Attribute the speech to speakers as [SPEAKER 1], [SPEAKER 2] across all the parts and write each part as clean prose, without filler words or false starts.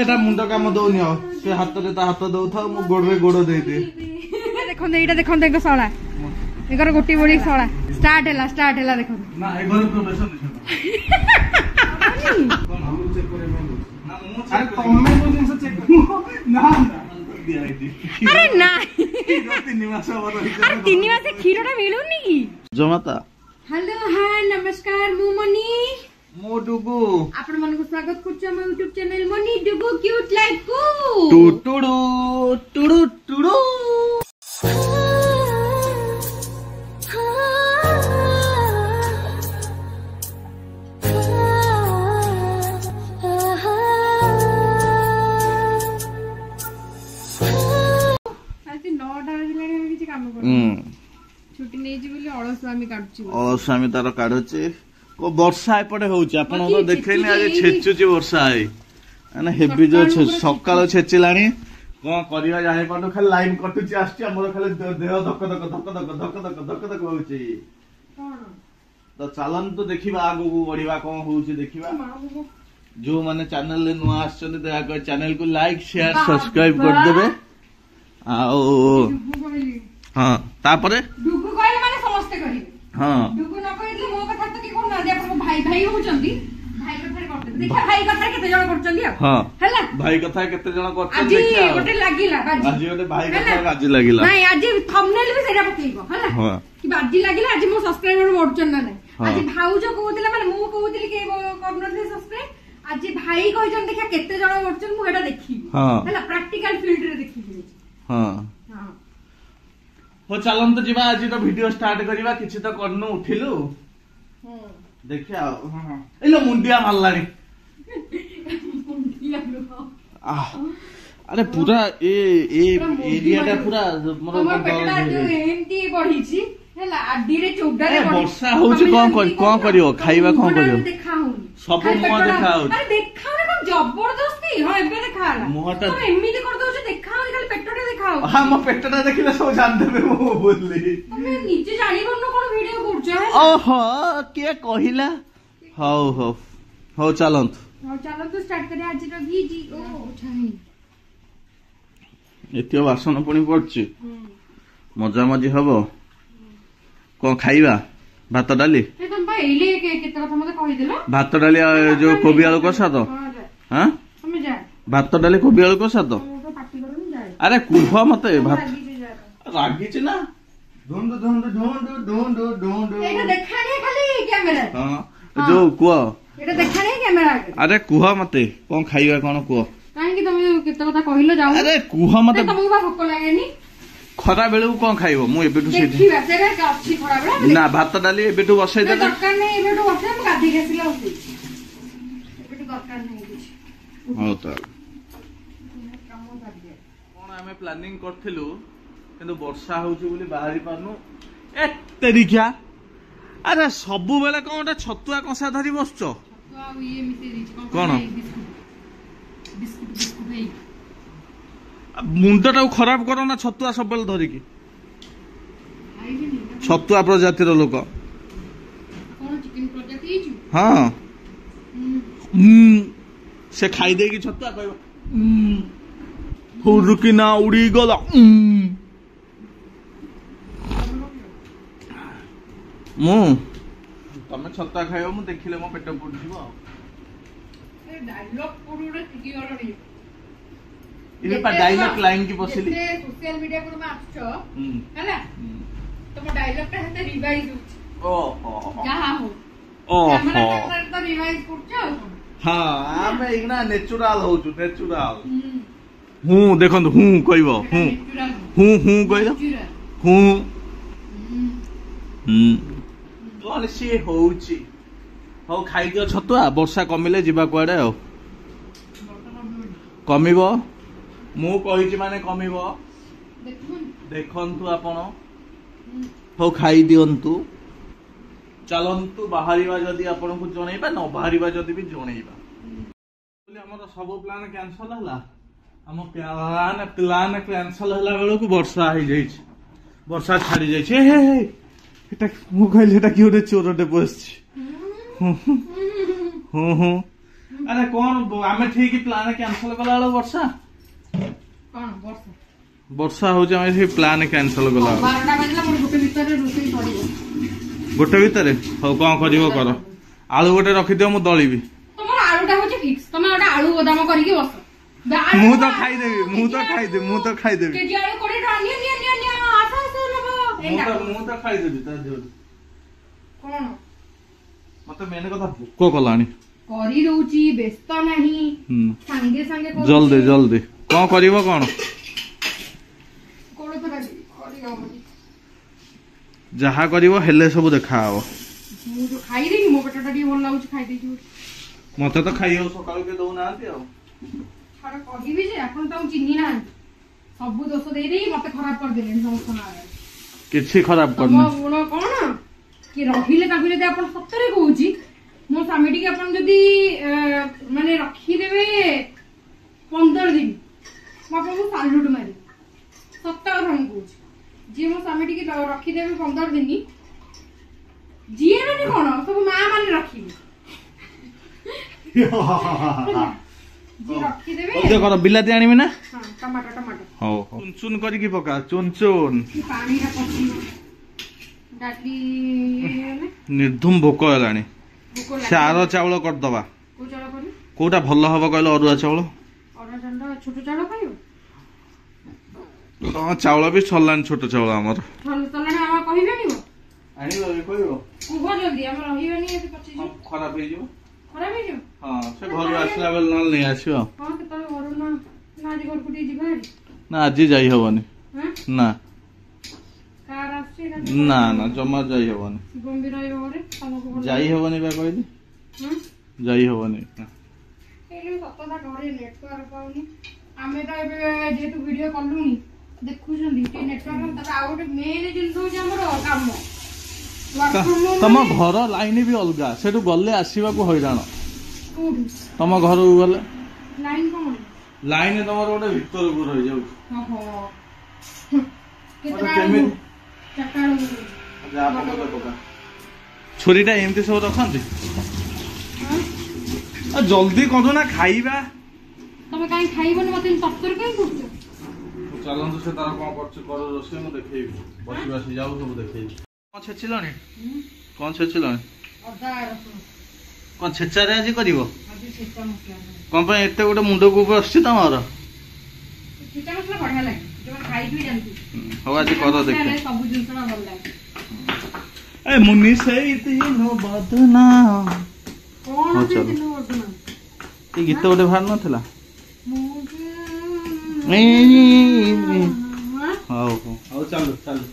[SPEAKER 1] एटा मुंड काम दौनी आ से हाथ रे ता हाथ दउ था मु गोड़ रे गोड़ दे दे
[SPEAKER 2] देखो एटा देखो देखो सळा एकर गोटी बड़ी सळा स्टार्ट हैला देखो
[SPEAKER 1] ना एगर प्रोफेशन अरे तमे को जिंस चेक ना
[SPEAKER 2] अरे ना
[SPEAKER 1] 3 मास
[SPEAKER 2] अरे 3 मास क्षीरटा मिलुनी की
[SPEAKER 1] जमाता
[SPEAKER 2] हेलो हाय नमस्कार मु मनी
[SPEAKER 1] मो डुगु
[SPEAKER 2] आपण मन को स्वागत करछु हम YouTube channel money Dugu cute like को
[SPEAKER 1] टुडु टुडु टुडु
[SPEAKER 2] छुट्टी नहीं जी बोली अलस्वामी काटुची
[SPEAKER 1] अलस्वामी तार काढुची को वर्षा एपटे होउची आपण तो देखैनी आज छेचुची वर्षा है माने हेवी जो सकाळ छेचिलाणी कोन करिया जाने पाटो खाली लाइन कटुची आस्ती हमर खाली देह धक धक धक धक धक धक धक धक होउची
[SPEAKER 2] कोन
[SPEAKER 1] तो चालन तो देखिबा आगु बढ़िबा कोन होउची देखिबा जो माने चैनल ले नुआ आछन दया कर चैनल को लाइक शेयर सब्सक्राइब कर देबे आओ हां तापरे
[SPEAKER 2] डुगु कहले माने समस्त करी
[SPEAKER 1] हां
[SPEAKER 2] डुगु न कहले मो कथा तो की कोन ना जे अपन भाई भाई होचंदी भाई कथा करते देखा भाई कथा केते जण करचंदी हां हैला भाई कथा केते जण करचंदी देखा आज गोटे लागिला बाजी आज गोटे भाई कथा बाजी लागिला नहीं आज थंबनेल भी सेटा पकेइबो हैला हां कि बाजी लागिला आज मो सब्सक्राइबर बढ़चन ना आज भाऊजो कहउतिला माने मो कहउतिली के करनथि सब्सक्राइब आज भाई कहजन देखा केते जण बढ़चन मु एटा देखि हैला प्रैक्टिकल फील्ड रे देखि हां हां हो चलन तो जीवा आज तो वीडियो स्टार्ट करिवा किछि तो करनु उठिलु देखिया हां एलो मुंडिया मारलानी मुंडिया लो अरे पूरा ए एरिया टा पूरा मोर एंटी बढ़ी छी हैला आडी रे चौडा रे वर्षा होउची कोन करियो खाइबा कोन करियो देखा होनी सब मुह देखा होउची अरे देखा ना कोन जबरदस्ती हां एबे देखा हला मुहटा तो एमिति कर दउ छ देखा होनी खाली पेटटा देखा हो हां मो पेटटा देखिले सब जान देबे मो बोलली तमे नीचे जानि बन्नो कोन वीडियो करछ ओहो के कहिला हाउ हो हो चलंत स्टार्ट करे आज रो वीडियो छाई एतियो वासन पुणी पड़छि मजा मजी हबो कोन खाइबा भात डाली एकदम भाई एले केते कथा मते कहि देलो भात डाली जो कोबी आलू कसा तो हां हमें जा भात डाली कोबी आलू कसा तो पार्टी करू जाए अरे कुह मते भात रागी छी ना ढूंढ ढूंढ ढूंढ ढूंढ ढूंढ एटा देखाणी खाली कैमरा हां जो कुह एटा देखाणी कैमरा अरे कुह मते कोन खाइबा कोन कुह काहे कि तुम केते कथा कहिलो जाऊ अरे कुह मते तुमको बा भोक लागेनी खरा बेलू कोन खाइबो मु एबेटू से देखिबा सेरा काछि खरा बेला ना भात डाली एबेटू बसै दे दरकार नै एबेटू बसै हम गाधी गेसिला होती एबेटू दरकार नै किछि हो त कोन हमें प्लानिंग करथिलु किंतु वर्षा होउची बोली बाहरी पानु ए तेरी क्या अरे सबु बेले कोनटा छतुआ कसा धरी बसचो छतुआ ये मिसे दिछ कोन बिस्कुट भाई मुंडटा खराब करो ना छतुआ सब बेल धरिकी छतुआ प्रजातिर लोक हाँ से खाई देगी छतुआ कहबो रुकी ना उड़ी गला मु तमे छतुआ खाइबो मु देखिले मो पेट पुडजिबो डायलॉग पुडुरे टिकी गलनी इने पर डायलॉग लाइन की पसली सोशल मीडिया को में आछो हैला तुम डायलॉग ता हेते रिवाइज होछ ओहो जहां हो कैमरा तो रिवाइज करछो हां आमे इगना नेचुरल होछु नेचुरल हूं देखन हूं कहबो हूं कहलो हूं कोन से होउची हो खाइ दियो छतुआ वर्षा कमिले जिबा कुआडे हो कमिबो मु कहिछि माने कमिबो देखंतु आपण हो खाइ दियंतु चलंतु बाहरीबा जदी आपण को जणैबा न बाहरीबा जदी भी जणैबा बोले हमर सब प्लान कैंसिल हला हम प्लान कैंसिल हला बेलो को वर्षा हो जाई छै वर्षा छाड़ी जाई छै हे हे एटा मु कहले एटा कि ओटे चोरटे बसछि
[SPEAKER 1] अरे कौन आम ठीक प्लान कैंसल कला वर्षा
[SPEAKER 2] कौन वर्षा
[SPEAKER 1] वर्षा हो प्लान कैंसल कला
[SPEAKER 2] 12टा बजला मोर गुटे भीतर रोषेई सरीबो
[SPEAKER 1] गोटे भितर हौ कौन कर आलू गोटे रखिदियो मु दलिबी
[SPEAKER 2] तमर आलूटा होचे फिक्स तमे ओटा आलू गोदाम करके बस
[SPEAKER 1] मु तो खाइदेबी
[SPEAKER 2] केजी आलू 20 टका निया आसा नबो
[SPEAKER 1] मु तो खाइदेबी ता जोर
[SPEAKER 2] कोन
[SPEAKER 1] मते मेन कथा भूख कलानी
[SPEAKER 2] करी रहउची व्यस्त नाही संगे संगे
[SPEAKER 1] जल्दी कौन करिवो कौन
[SPEAKER 2] कोड़ तो करी गावनी
[SPEAKER 1] जहा करिवो हेले सब देखा हो
[SPEAKER 2] मु जो खाई देनी मो पेटटा डी भल लागुची खाई देची
[SPEAKER 1] मते तो खाइयो सकाळ के दउ नांती आ
[SPEAKER 2] छाड़ कहिबी जे अपन त चिन्नी ना सब दोष दे देई मते खराब कर देले समस्त ना
[SPEAKER 1] किछि खराब करनी
[SPEAKER 2] गुण कोन कि रहिले ताकि जदि अपन सत्तरे कहूची मो स्वामीटी के अपन जदि माने रखी देबे 15 दिन मो अपन सालुट मारी सत्ता हम कहूची जे मो स्वामीटी के रखी देबे 15 दिन जी माने कोन सब मां माने रखी जी रखी देबे
[SPEAKER 1] ओके कर बिलाती आनिबे ना
[SPEAKER 2] हां टमाटर
[SPEAKER 1] हो चुन चुन करी की पका चुन चुन
[SPEAKER 2] पानी रा पसी डाली
[SPEAKER 1] निर्धुम भोक हेलानी से आर चाउल कर दबा
[SPEAKER 2] को चाउल करी
[SPEAKER 1] कोटा भल हबो कहलो अरुआ चाउल
[SPEAKER 2] छोट चाउल खाइयो
[SPEAKER 1] तो चाउल भी छलान छोट चाउल हमर
[SPEAKER 2] चलने हम कहिबेनी
[SPEAKER 1] आनिबो कहइबो
[SPEAKER 2] कुहो जल्दी हम रहिबेनी एते पची
[SPEAKER 1] खराब हो जिवो
[SPEAKER 2] खराब हो जिवो
[SPEAKER 1] हां से घर आसला बेल नल नहीं आसियो
[SPEAKER 2] हां केतले घर ना आज घर कुटी जिबा
[SPEAKER 1] ना आज जाई हबनी
[SPEAKER 2] हां
[SPEAKER 1] ना
[SPEAKER 2] कार आसी
[SPEAKER 1] ना ना जमा जाई हबनी
[SPEAKER 2] शिवम भी रहिबो घरे हमको
[SPEAKER 1] जाई हबनी बा कहली
[SPEAKER 2] हां
[SPEAKER 1] जाई हबनी
[SPEAKER 2] एले सत्ता घरे नेटवर्क पाउनी आमे तो एबे जेतु वीडियो कलुनी देखुछंदी ते नेटवर्क त आउट मेन जिंस हो जे हमरो काम
[SPEAKER 1] तम घर लाइन भी अलगा से गले आसवा को हैरान तम घर गले
[SPEAKER 2] लाइन कौन
[SPEAKER 1] लाइन तुम गोटे भीतर को रही जाऊ छुरीटा एमती सब रखती जल्दी करू ना खाइबा
[SPEAKER 2] तमे काई खाइबनी मते तत्तर काई करछ
[SPEAKER 1] चलंतु से तार कोन करछ कर रोसे मु देखैबी बसी बसी जाऊ सब देखैबी कोन छेचिलनी कोन छेचिलनी
[SPEAKER 2] अदा रसुन
[SPEAKER 1] कोन छेचा रे आज करिवो
[SPEAKER 2] आज छेचा मसला
[SPEAKER 1] कोन पे एते गोटे मुंडो को बसछि तमार
[SPEAKER 2] छेचा मसला बढ़िया लागे जे खाइ भी जानती
[SPEAKER 1] हो आज कर देख
[SPEAKER 2] सब जिंसना भल लागे
[SPEAKER 1] ए मुन्नी से दिनो बदना
[SPEAKER 2] कोन से दिनो बदना
[SPEAKER 1] ई गीत गोटे भार नथिला हाउ चलो चलो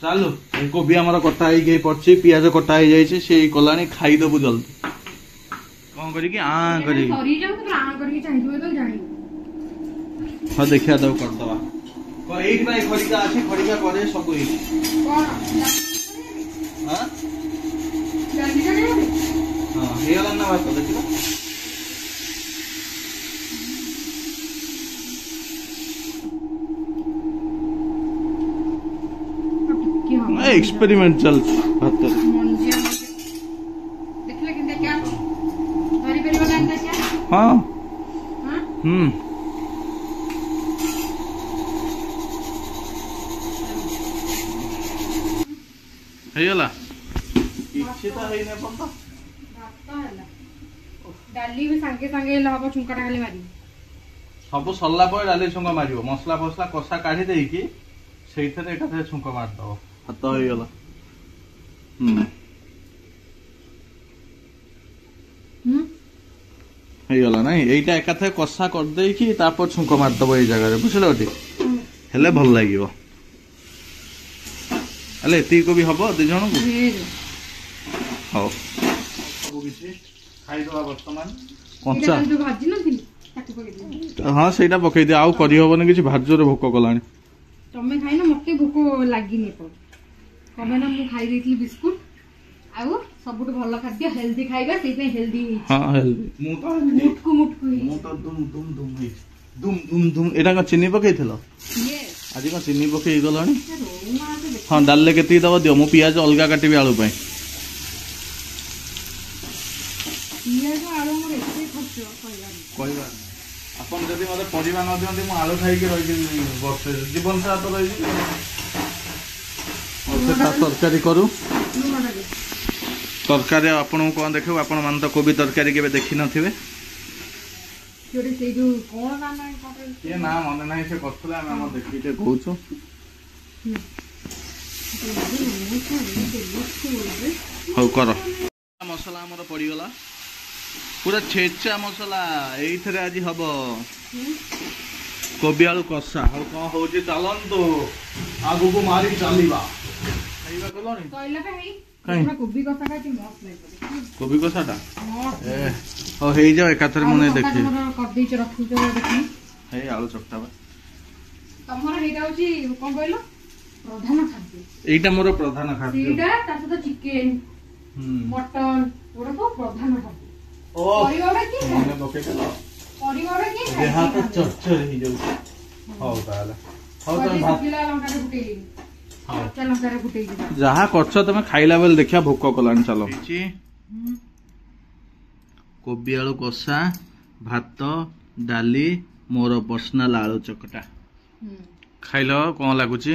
[SPEAKER 1] चलो कोबी आमर कटा हो पड़े पियाज कटा हो जाए से कलानी खाईदेबू जल्दी कौन करी हाँ देखिया दब करदबा खड़िका अच्छे खड़िका करे सब हाँ ना भात देखिए एक्सपेरिमेंट चल भात हाँ हेला इच्छे तो है ने पता
[SPEAKER 2] भात हला डाली भी संगे संगे लहब छुंकाटा खाली मारी
[SPEAKER 1] सब सरला पर डाली छुंका मारियो मसला फसला कषा काढ़ी देई की सेइथरे एकाथे छुंका मार दो हाथ हो गला ହେଇଗଲା ନାଇଁ ଏଇଟା ଏକାଥରେ କଷା କରିଦେଇକି ତାପରେ ଛୁଙ୍କ ମାରିଦବ ଏଇ ଜାଗାରେ ବୁଝିଲ ଟି ହେଲେ ଭଲ ଲାଗିବ ହେଲେ ଏତିକି କୋବି ହବ ଦି ଜଣକୁ ହଉ ସବୁ କିଛି ଖାଇଦବା ବର୍ତ୍ତମାନ କଞ୍ଚା ହଁ ସେଇଟା ପକେଇ ଦିଅ ଆଉ କରିହବନି କିଛି ଭାରି ଜୋରେ ଭୋକ କଲାଣି
[SPEAKER 2] ତମେ ଖାଇନ ମତେ ଭୋକ ଲାଗିନି କମେ ନା ମୁଁ ଖାଇ ଦେଇଥିଲି ବିସ୍କୁଟ ଆଉ ସବୁଠୁ ଭଲ ଖାଦ୍ୟ ହେଲ୍ଦି ଖାଇବା ସେଇପାଇଁ ହେଲ୍ଦି
[SPEAKER 1] ହଁ ହେଲ୍ଦି ମୁଁ ତ
[SPEAKER 2] ମୁଟକୁ
[SPEAKER 1] ମୁଁ ତ ଦୁମ୍ ଦୁମ୍ ଦୁମ୍ ହେଇଛି ଦୁମ୍ ଦୁମ୍ ଦୁମ୍ ଏଟା କଣ ଚିନି ପକେଇଥିଲ ଆଜି କଣ ଚିନି ପକେଇ ଗଲଣି ହଁ ଡାଲିରେ କେତିକି ଦବ ଦିଅ ମୁଁ ପିଆଜ ଅଲଗା କାଟିବି ଆଳୁ ପାଇଁ
[SPEAKER 2] ପିଆଜ ଆଳୁ
[SPEAKER 1] କହିବା ଆପଣ ଯଦି ମତେ ପରିବା ନ ଦିଅନ୍ତି ମୁଁ ଆଳୁ ଖାଇକି ରହିଯିବି ବର୍ଷେ ଜୀବନ ସାରା ତ ରହିଯିବି। ତରକାରୀ କରୁ ତରକାରୀ ଆପଣଙ୍କୁ କଣ ଦେଖେଇବୁ ଆପଣ ମାନେ ତ କୋବି ତରକାରୀ କେବେ ଦେଖିନଥିବେ। ନା ମନେ ନାହିଁ ସେ କରୁଥିଲେ ଆମେ ଆମର ଦେଖିକି ଟିକେ କହୁଛୁ। ହଉ କର। ମସଲା ଆମର ପଡିଗଲା ପୁରା ଛେଚା ମସଲା ଏଇଥିରେ ଆଜି ହବ କୋବି ଆଳୁ କଷା। ଆଉ କଣ ହଉଛି ଚାଲନ୍ତୁ ଆଗକୁ ମାରି ଚାଲିବା। ଖାଇବା କଲଣି କୋବି କଷାଟା ହଉ ହେଇଯାଉ ଏକାଥରେ ମୁଁ ନେଇ ଦେଖି ହେଇ ଆଳୁ ଚକଟା
[SPEAKER 3] ତମର ହେଇଟା ହଉଛି କଣ କହିଲ ପ୍ରଧାନ ଖାଦ୍ୟ।
[SPEAKER 1] ଏଇଟା ମୋର ପ୍ରଧାନ ଖାଦ୍ୟ।
[SPEAKER 3] ସେଇଟା ତା ସହିତ ଚିକେନ ମଟନ ଏଗୁଡା ସବୁ ପ୍ରଧାନ ଖାଦ୍ୟ। ପରିବାଟା କି ପରିବାଟା କି
[SPEAKER 1] ଦେହ ତ ଚର୍ଚର ହେଇଯାଉଛି। ହଉ ତାହେଲେ ହଉ ତମେ
[SPEAKER 3] ଲଙ୍କାରେ ଫୁଟେଇଲି ଲଙ୍କାରେ ଫୁଟେଇଲି
[SPEAKER 1] ଯାହା କରୁଛ ତମେ ଖାଇଲା ବେଳେ ଦେଖିବା ଭୋକ କଲାଣି। ଚାଲ କୋବି ଆଳୁ କଷା ଭାତ ଡାଲି ମୋର ପର୍ସନାଲ ଆଳୁ ଚକଟା ଖାଇଲ କଣ ଲାଗୁଛି?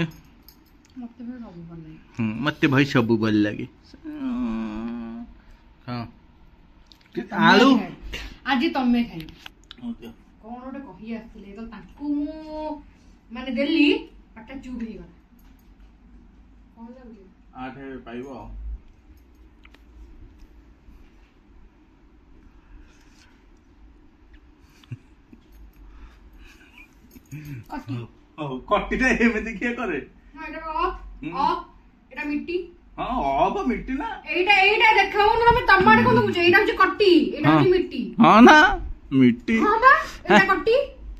[SPEAKER 1] ମତେ ଭାଇ ସବୁ ଭଲ ଲାଗେ। ଆଳୁ
[SPEAKER 3] ଆଜି ତମେ ଖାଇବ କଣ ଗୋଟେ କହି ଆସିଥିଲେ ତ ତାଙ୍କୁ ମୁଁ ମାନେ ଦେଲି ପାଟା ଚୁପ ହେଇଗଲା। କଣ ଲାଗୁଛି
[SPEAKER 1] 8 ପାଇବ। କଟିଟା ଏମିତି କିଏ କରେ?
[SPEAKER 3] ଏଟା ମିଟି
[SPEAKER 1] ହଁ ମିଟି ନା
[SPEAKER 3] ଏଇଟା ଏଇଟା ଦେଖାଉନ ତମେ ଟମାଟୋ କଣ ଦଉଛ? ଏଇଟା ହଉଛି କଟି ଏଇଟା ହଉଛି ମିଟି।
[SPEAKER 1] ହଁ ନା ମିଟି
[SPEAKER 3] ହଁ ବା ଏଇଟା କଟି।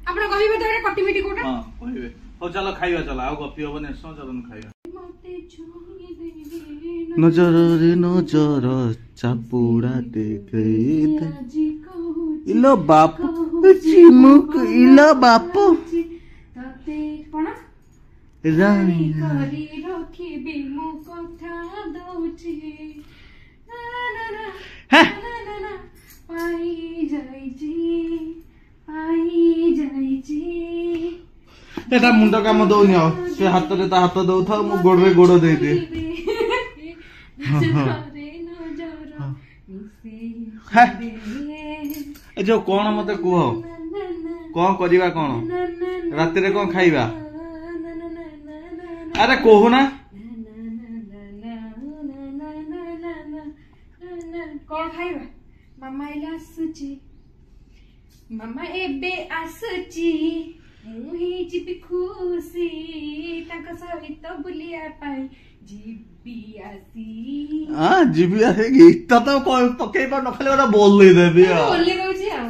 [SPEAKER 3] ଆପଣ କହିବେ ତ ଏଇଟା କଟି ମିଟି କୋଉଟା?
[SPEAKER 1] ହଁ କହିବେ। ହଉ ଚାଲ ଖାଇବା ଚାଲ ଆଉ ଗପି ହବନି ଏସ ଚାଲନ୍ତୁ ଖାଇବା। ନଜରରେ ନଜର ଚାପୁଡା ଦେଖେଇ ଇଲୋ ବାପ ଚିମୁକ ଇଲୋ ବାପ
[SPEAKER 3] କଣ
[SPEAKER 1] ରାଣୀ
[SPEAKER 3] କରି ରଖିବି ମୁଁ କଥା ଦଉଛି ପାଇ ଯାଇଛି
[SPEAKER 1] ଏଟା ମୁଣ୍ଡ କାମ ଦଉନି ଆଉ ସେ ହାତରେ ତା ହାତ ଦଉଥାଉ ମୁଁ ଗୋଡରେ ଗୋଡ ଦେଇଦିଏ। ଏ ଯୋଉ କଣ ମତେ କୁହ କଣ କରିବା କଣ ରାତିରେ କଣ ଖାଇବା? ଆରେ କହୁନା
[SPEAKER 3] କଣ ଖାଇବା? ମାମା ଏଇଲେ ଆସୁଛି ମାମା ଏବେ ଆସୁଛି ମୁଁ ହିଁ ଯିବି ଖୁସି ତାଙ୍କ ସହିତ ବୁଲିବା ପାଇଁ ଯିବି ଆସି
[SPEAKER 1] ଗୀତ ତ ପକେଇ ପାର ନ ଖାଲି ଗୋଟେ ବୋଲେଇ ଦେବି
[SPEAKER 3] ବୋଲି ଦଉଛି ଆଉ।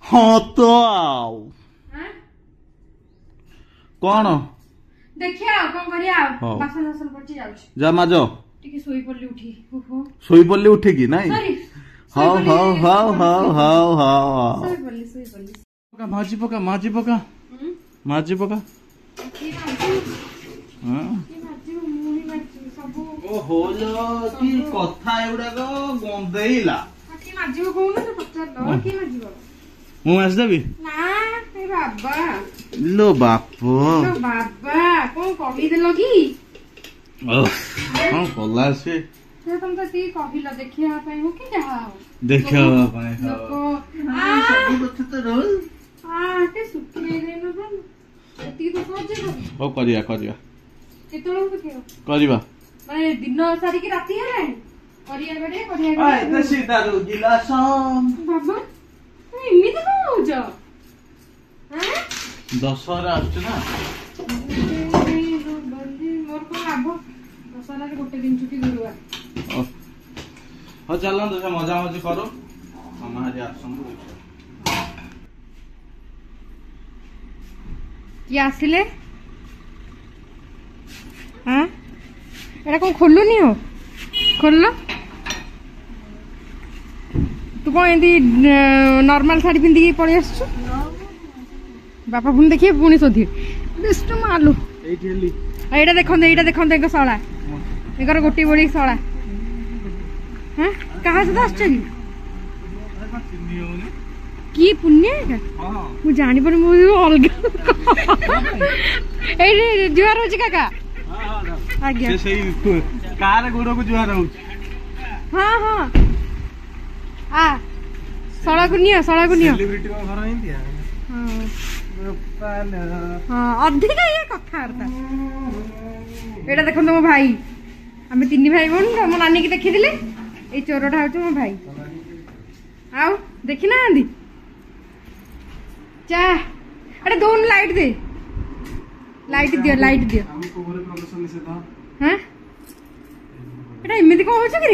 [SPEAKER 1] ହଁ ତ ଆଉ କଣ
[SPEAKER 3] ଦେଖିଆ ଆଉ କଣ କରିବା ଆଉ ବାସନ ବାସନ ପଡିଛି ଯାଉଛି
[SPEAKER 1] ଯା ମାଜ
[SPEAKER 3] ଟିକେ ଶୋଇପଡିଲି ଉଠି
[SPEAKER 1] ଶୋଇପଡିଲି ଉଠିକି ନାଇଁ ହଉ ହଉ ହଉ ହଉ ହଉ ହଉ
[SPEAKER 3] ଶୋଇପଡିଲି
[SPEAKER 1] ମାଜି ପକା ମାଜି ପକା ମାଜି ପକା ଓହୋ କି କଥା ଏଗୁଡାକ ଗନ୍ଧେଇଲା। ମୁଁ ମାଜିଦେବି
[SPEAKER 3] ବାବା
[SPEAKER 1] ଲୋ ବାପ
[SPEAKER 3] ବାବା କଣ କହିଦେଲ କି?
[SPEAKER 1] କଣ କଲା ସେ
[SPEAKER 3] ତମେ ତ ଟିକେ କହିଲ ଦେଖିବା ପାଇଁ ହଉ କି ଯାହା ହଉ
[SPEAKER 1] ଦେଖିବା ପାଇଁ ହଉ କରିବା କରିବା
[SPEAKER 3] କେତେବେଳକୁ
[SPEAKER 1] କରିବା
[SPEAKER 3] ମାନେ ଦିନ ସାରିକି ରାତି ହେଲାଣି କରିବା
[SPEAKER 1] ଗିଲାସ
[SPEAKER 3] ବାବା ଏମିତି କଣ ହଉଛ?
[SPEAKER 1] ଦଶହରା ଆସୁଛି ନା
[SPEAKER 3] ମୋର କଣ ଲାଭ ଦଶହରାରେ ଗୋଟେ ଦିନ ଛୁଟି ଗୁରୁବାର।
[SPEAKER 1] ହଉ ଚାଲନ୍ତୁ ସେ ମଜାମଜି କରୁ ମାମା ଆଜି ଆସନ୍ତୁ।
[SPEAKER 3] କିଏ ଆସିଲେ? ଏଟା କଣ ଖୋଲୁନି ଆଉ ଖୋଲ ତୁ କଣ ଏମିତି ନର୍ମାଲ ଶାଢୀ ପିନ୍ଧିକି ପଳେଇ ଆସିଛୁ? ବାପା ପୁଣି ଦେଖିବେ ପୁଣି ଶୋଧିବେ ବିଷ୍ଣୁ ମାଲୁ ଏଇଟା ଦେଖନ୍ତୁ ଏଙ୍କ ଶଳା ଏଙ୍କର ଗୋଟି ବୋଳି ଶଳା କାହା ସହିତ ଆସୁଛ କି? କି ପୁଣ୍ୟ ମୁଁ ଜାଣିପାରୁନି ମୁଁ ଅଲଗା ଏଇଠି ଜୁହାର ହଉଛି କାକା ଆଜ୍ଞା
[SPEAKER 1] ସେଇ କାର ଗୋଡକୁ ଜୁହାର ହଉଛି
[SPEAKER 3] ହଁ ହଁ ଆ ଶଳାକୁ ନିଅ ହଁ ଅଧିକା ଇଏ କଥାବାର୍ତ୍ତା ଏଇଟା ଦେଖନ୍ତୁ ମୋ ଭାଇ ଆମେ 3 ଭାଇ ଭଉଣୀ ମୋ ନାନୀକି ଦେଖିଥିଲେ ଏଇ ଚୋରଟା ହଉଛି ମୋ ଭାଇ ଆଉ ଦେଖି ନାହାନ୍ତି ଚା अरे दोन लाइट दे लाइट दियो हाँ एटा एमिति कोन होछ कि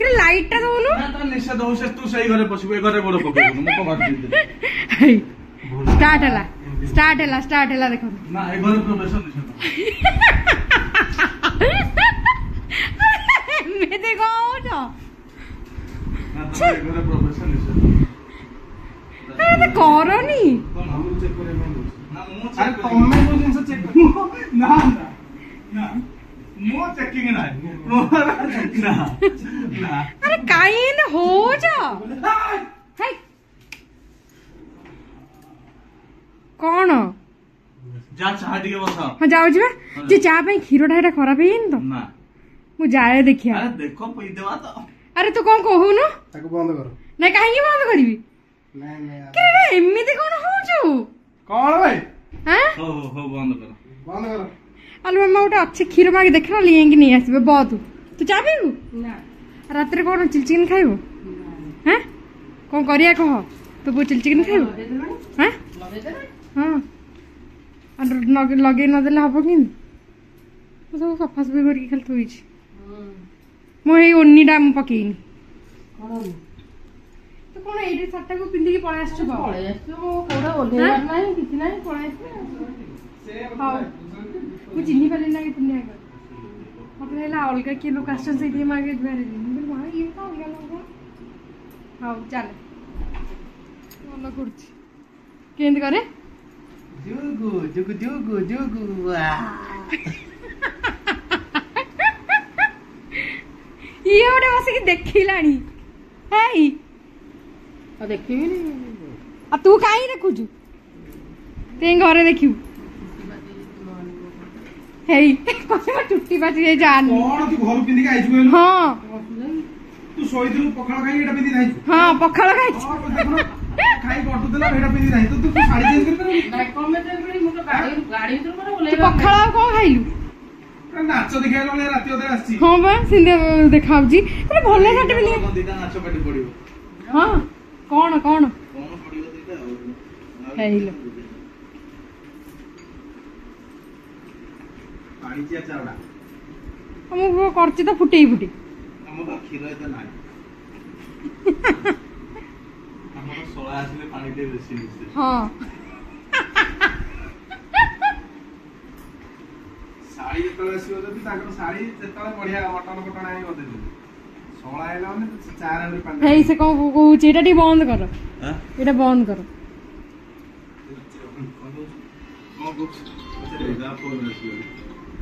[SPEAKER 3] रे लाइट टा दोनु
[SPEAKER 1] ना तो निषेध हो से तू सही घरे पसिबे घरे बड़ पकेबो मु को मार दे
[SPEAKER 3] स्टार्ट हला देखो
[SPEAKER 1] ना ए घरे प्रवेश निषेध
[SPEAKER 3] एमिति कोन होछ
[SPEAKER 1] ना तो ए घरे प्रवेश निषेध
[SPEAKER 3] अरे करनी अरे काइन हो जा कौन
[SPEAKER 1] जा चाह टिके बसा
[SPEAKER 3] हां जाऊ जे चाह पे खीरोटा एटा खराब हेइन तो
[SPEAKER 1] ना
[SPEAKER 3] मु जाए देखिया
[SPEAKER 1] अरे देखो पई देवा तो
[SPEAKER 3] अरे तू कोन कहू न
[SPEAKER 2] ताको बंद कर
[SPEAKER 3] नहीं काहे बंद करबी
[SPEAKER 2] नहीं
[SPEAKER 3] के एमिति कोन होजु
[SPEAKER 2] कौन भाई
[SPEAKER 3] हां
[SPEAKER 1] हो बंद कर
[SPEAKER 3] आलू मामा गोटे अच्छे क्षीर मागे देख लिएंगे नहीं आसबे बहुत तू चाह पीबू ना रात रे कोन चिल चिकन खाइबो हैं कोन करिया कह तू बो चिल चिकन खाइबो हैं हां लगे न देले हबो कि सब सफा सफी करके खाली थोई छी मो हे ओन्नीटा मु पकेइनी तो कोन एडी सट्टा को पिंदी के पळे आछो मो कोडा ओलेया नाही किछि नाही पळे आछो हां मु चिन्ही पाले ना कि पुण्य कर मतलब एला अलगा के लोक आछन से दे मागे घरे बोल मां ये तो अलगा लोग हां चल बोल करछि केंद करे
[SPEAKER 2] जुगु जुगु जुगु जुगु
[SPEAKER 3] ये ओडे बसे कि देखिलानी हेई
[SPEAKER 2] आ देखिबी नी
[SPEAKER 3] आ तू काई देखुछु ते घरे देखिबू हेई कोसे टुट्टी बाची जाय जान
[SPEAKER 2] कोन तू घर पिंदी के आइछु कहलु
[SPEAKER 3] हां
[SPEAKER 2] तू सोइदिलु पखाळ खाई एटा पिंदी जाइछु
[SPEAKER 3] हां पखाळ खाई
[SPEAKER 2] खाई गटु देला एटा पिंदी जाइ तो तू साड़ी चेंज कर परबी
[SPEAKER 4] ना कम में चेंज करी मु तो गाड़ी तो करे बोले
[SPEAKER 3] पखाळ को खाइलु
[SPEAKER 2] नाच देखा गले राति ओदे आछि
[SPEAKER 3] हां बा सिंदे देखाउजी तले भले साटे पिंदी
[SPEAKER 1] दीदा नाच पेट पड़िबो
[SPEAKER 3] हां कोन
[SPEAKER 1] पड़िबो दीदा
[SPEAKER 3] हेइलो
[SPEAKER 1] पानी चिया चावड़ा
[SPEAKER 3] हमको करछि तो फुटेई फुटी
[SPEAKER 1] हम तो खीर एते नाही हमर सोळा आसले पानी दे बेसी बेसी
[SPEAKER 3] हां
[SPEAKER 2] साड़ी जेतले आसीओ जदी ताकर साड़ी जेतले बढ़िया मटन फटन आइ बदे दे सोळा आइला माने चार आंगुरी पानी
[SPEAKER 3] हेई से कोन कहूछि एटा टी बंद कर
[SPEAKER 1] हां
[SPEAKER 3] एटा बंद कर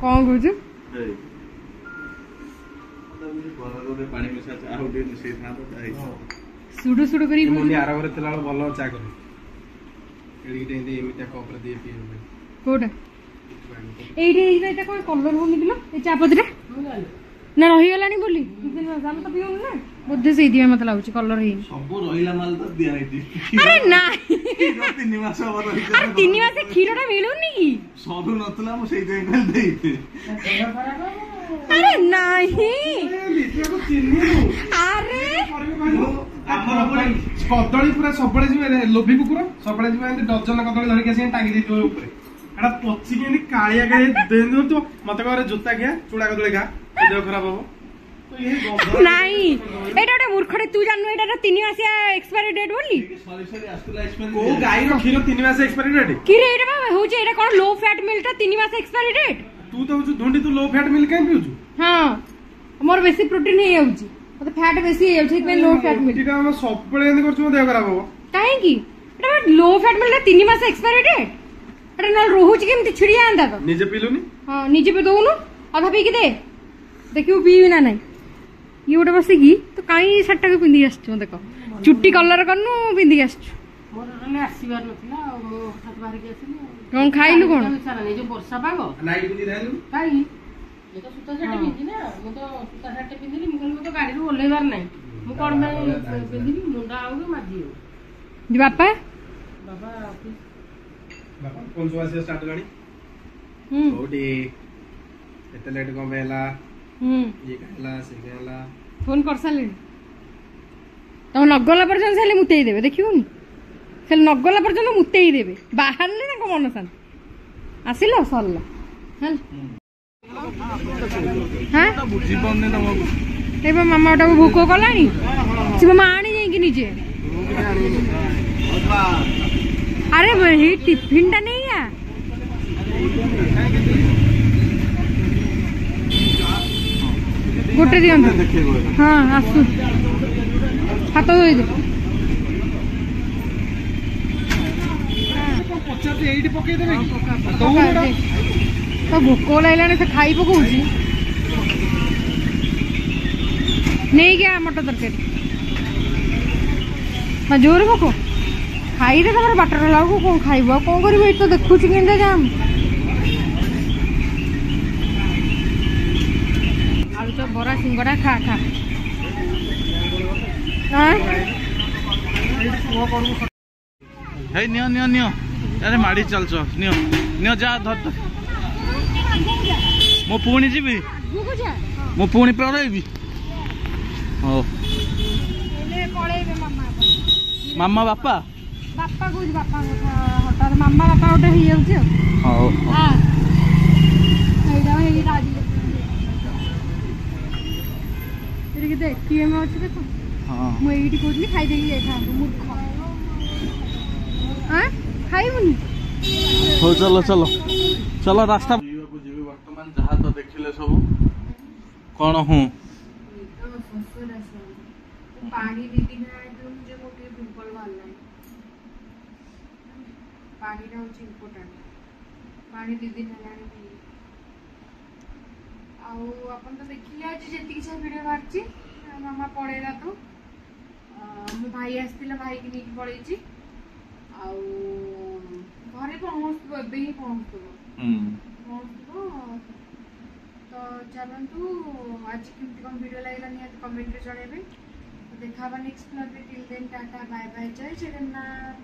[SPEAKER 3] कौन कहूछु सुडु सुडु करी
[SPEAKER 2] मुंडी आरामरे तला भलो चा कर एडी टे एमिटा कप रे दे पी
[SPEAKER 3] कोडा एडी एटा कोन कलर हो निकलो ए चापदरे ना रही गलानी बोली जाम तो पियो ना बुद्धि से दिया मतलब लाउची कलर ही
[SPEAKER 1] सब रहिला माल तो दिया हेती
[SPEAKER 3] अरे ना
[SPEAKER 1] 3 मास अब रही
[SPEAKER 3] अरे 3 मास खीरटा मिलुनी की
[SPEAKER 1] सरू नतला मु सेई देई गल देई
[SPEAKER 3] अरे नहीं अरे
[SPEAKER 2] ଆମର କଦଳୀ ପୁରା ସବୁବେଳେ ଯିବେ ଲୋଭି କୁକୁର ସବୁବେଳେ ଯିବେ ଏମିତି ଡଜନ କଦଳୀ ଧରିକି ଆସିକି ଟାଙ୍ଗି ଦେଇଥିବ ଉପରେ ଏଟା ପଚିକି ଏମିତି କାଳିଆ କାଳିଆ ଦେଉଥିବ ମତେ କହିବ ଜୋତା ଖିଆ ଚୁଡ଼ା କଦଳୀ ଖା ଦେହ ଖରାପ ହବ
[SPEAKER 3] नहीं एटा ओटा मूर्खटे तू जाननु एटा 3 मासिया एक्सपायरी डेट बोली
[SPEAKER 1] सॉरी सॉरी आस्कुला एक्सपेरिमेंट
[SPEAKER 2] को गाई रो खीर 3 मास एक्सपायरी डेट
[SPEAKER 3] कि रे एटा होचे एटा कोन लो फैट मिल्क 3 मास एक्सपायरी डेट
[SPEAKER 2] तू तो धुंडी तू लो फैट मिल्क काई पिउछु
[SPEAKER 3] हां मोर बेसी प्रोटीन हे जाउची मतलब फैट बेसी हे जाउची पे लो फैट मिल्क
[SPEAKER 2] एटा हम सबले एंद करछु देह खराब हो
[SPEAKER 3] काहे की एटा लो फैट मिल्क 3 मास एक्सपायरी डेट एटा न रहूची केमति छिड़िया आंदा तो
[SPEAKER 2] निजे पिलुनी
[SPEAKER 3] हां निजे पे दोनु आधा पी के दे देखियो पीबी ना नहीं ये गोटे बसिकी तो कहीं साटा को पिंधि आसछु देखो चुट्टी कलर करनु पिंधि आसछु
[SPEAKER 4] ମୋର ଟୋଟାଲି ଆସିବାର ନଥିଲା ଆଉ ମୁଁ ହଠାତ୍ ବାହାରିକି ଆସିଲି ଆଉ।
[SPEAKER 3] କଣ ଖାଇଲୁ କଣ?
[SPEAKER 4] ଇଚ୍ଛା ନାହିଁ, ଯୋଉ ବର୍ଷା ପାଗ
[SPEAKER 2] ନାଇଟ୍ ପିନ୍ଧି ରହିଲୁ।
[SPEAKER 4] କାହିଁ ମୁଁ ତ ସୂତା ଶାଢ଼ୀ ପିନ୍ଧି ନା, ମୁଁ ତ ସୂତା ଶାଢ଼ୀଟେ ପିନ୍ଧିଲି। ମୁଁ କହିଲି ମୁଁ ତ ଗାଡିରୁ ଓହ୍ଲେଇବାର ନାହିଁ, ମୁଁ କଣ ପାଇଁ ପିନ୍ଧିବି? ମୁଣ୍ଡ ଆଉ ମାଝି ହଉ
[SPEAKER 3] ବାପା
[SPEAKER 4] ବାବା ଅଫିସ।
[SPEAKER 2] ବାପା ଫୋନ୍ ସବୁ ଆସିବା ଷ୍ଟାର୍ଟ ହେଲାଣି।
[SPEAKER 3] ହୁଁ
[SPEAKER 2] କୋଉଠି ଏତେ ଲେଟ୍ କଣ ପାଇଁ ହେଲା,
[SPEAKER 3] ହୁଁ
[SPEAKER 2] ଇଏ କାଇଁ ହେଲା, ସେ କାଇଁ ହେଲା।
[SPEAKER 3] ଫୋନ କରିସାରିଲେଣି। ତମ ନଗଲା ପର୍ଯ୍ୟନ୍ତ ଖାଲି ମୁତେଇ ଦେବେ, ଦେଖିବୁନି? ଖାଲି ନଗଲା ପର୍ଯ୍ୟନ୍ତ ମୁତେଇ ଦେବେ, ବାହାରିଲେ ତାଙ୍କ ମନ ଶାନ୍ତି। ଆସିଲ ସରିଲା ହେଲା। ହାଁ
[SPEAKER 1] ବୁଝିପାରୁନି ତମକୁ।
[SPEAKER 3] ଏ ବା ମାମା ଟାକୁ ଭୋକ କଲାଣି, ସେ ମାମା ଆଣି ଯାଇକି ନିଜେ। ଆରେ ଏଇ ଟିଫିନ ଟା ନେଇ ଆ। ଗୋଟେ ଦିଅନ୍ତୁ। ହଁ ଆସୁ, ହାତ ଧୋଇଦେ।
[SPEAKER 2] ଏଇଠି ପକେଇଦେବେ କି?
[SPEAKER 3] ତ ଭୋକ ଲାଗିଲାଣି, ସେ ଖାଇ ପକଉଛି। ନେଇକି ଆ ମଟର ତରକାରୀ। ଜୋର ଭୋକ, ଖାଇଦେ ତମର ବାଟର ହେଲା ବେଳକୁ। କଣ ଖାଇବ ଆଉ କଣ କରିବ? ଏଇଠି ତ ଦେଖୁଛି କେମିତି ଜାମ୍। ଆଳୁ ଚପ, ବରା, ସିଙ୍ଗଡା ଖା ଖା।
[SPEAKER 1] ହେଇ ନିଅ ନିଅ ନିଅ, ଆରେ ମାଡ଼ି ଚାଲଛ, ନିଅ ନିଅ, ଯା ଧର। ମୁଁ ପୁଣି ଯିବି, ମୁଁ ପୁଣି ପଳେଇବି। ହଉ
[SPEAKER 3] ପଳେଇବେ ମାମା
[SPEAKER 1] ମାମା ବାପା
[SPEAKER 3] ବାପା କହୁଛି, ବାପା କଥା ହଠାତ୍ ମାମା ବାପା ଗୋଟେ ହେଇଯାଉଛି ଆଉ।
[SPEAKER 1] ହଉ
[SPEAKER 3] ଏଇଟା ହେଇ ରାଜି ଏଠି କେତେ ଏଟିଏମ୍ ଅଛି ଦେଖ।
[SPEAKER 1] ହଁ
[SPEAKER 3] ମୁଁ ଏଇଠି କହୁଥିଲି ଖାଇଦେଇକି ଯାଇଥାନ୍ତୁ, ମୂର୍ଖ। ଖାଇବୁନି?
[SPEAKER 1] ହଉ ଚାଲ ଚାଲ ଚାଲ, ରାସ୍ତା ଯିବି ବର୍ତ୍ତମାନ। ଯାହା ତ ଦେଖିଲେ ସବୁ କଣ ହୁଁ
[SPEAKER 3] ପାଣି ଦିଦି ଯେ ଗୋଟେ ପିମ୍ପଲ ବାହାରିଲାଣି। ପାଣିଟା ହଉଛି ଇମ୍ପୋର୍ଟାଣ୍ଟ। ପାଣି 2 ଦିନ ହେଲାଣି ପିଇ। ଆଉ ଆପଣ ତ ଦେଖିଲେ ଆଜି ଯେତିକି ସବୁ ଭିଡ଼ିଓ ବାହାରିଛି। ମାମା ପଳେଇଲା ତ, ମୋ ଭାଇ ଆସିଥିଲା, ଭାଇକି ନେଇକି ପଳେଇଛି। ଆଉ ଘରେ ପହଞ୍ଚୁଥିବ, ଏବେ ହିଁ ପହଞ୍ଚୁଥିବ। ତ ଚାଲନ୍ତୁ, ଆଜି କେମିତି କ'ଣ ଭିଡ଼ିଓ ଲାଗିଲା ନିହାତି କମେଣ୍ଟରେ ଜଣାଇବେ। ଦେଖା ହେବା ନେକ୍ସଟ ବ୍ଲଗରେ। Till then tata bye bye, Jai Jagannath.